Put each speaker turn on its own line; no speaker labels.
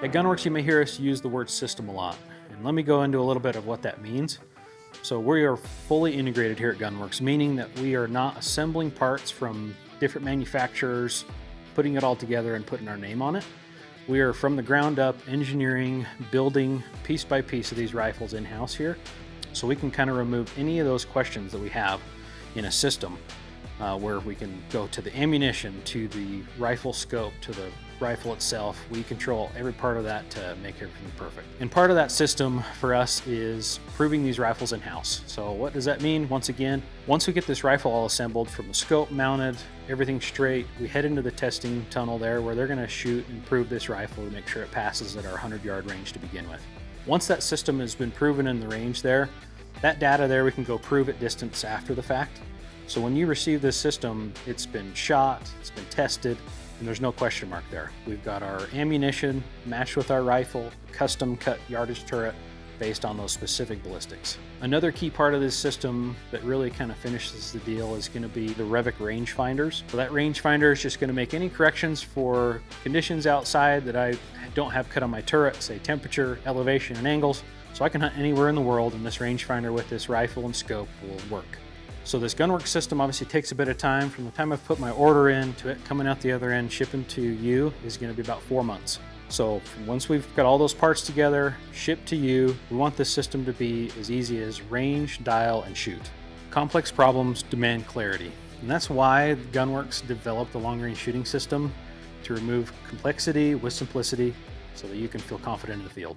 At Gunworks, you may hear us use the word system a lot, and let me go into a little bit of what that means. So we are fully integrated here at Gunworks, meaning that we are not assembling parts from different manufacturers, putting it all together and putting our name on it. We are from the ground up engineering, building piece by piece of these rifles in-house here. So we can kind of remove any of those questions that we have in a system where we can go to the ammunition, to the rifle scope, to the rifle itself. We control every part of that to make everything perfect. And part of that system for us is proving these rifles in-house. So what does that mean? Once again, once we get this rifle all assembled from the scope mounted, everything straight, we head into the testing tunnel there where they're gonna shoot and prove this rifle to make sure it passes at our 100-yard range to begin with. Once that system has been proven in the range there, that data there we can go prove at distance after the fact. So when you receive this system, it's been shot, it's been tested, and there's no question mark there. We've got our ammunition matched with our rifle, custom cut yardage turret based on those specific ballistics. Another key part of this system that really kind of finishes the deal is going to be the Revic rangefinders. So that rangefinder is just going to make any corrections for conditions outside that I don't have cut on my turret, say temperature, elevation, and angles. So I can hunt anywhere in the world, and this rangefinder with this rifle and scope will work. So this Gunworks system obviously takes a bit of time. From the time I've put my order in to it coming out the other end, shipping to you is going to be about 4 months. So once we've got all those parts together, shipped to you, we want this system to be as easy as range, dial, and shoot. Complex problems demand clarity. And that's why Gunworks developed the long-range shooting system, to remove complexity with simplicity so that you can feel confident in the field.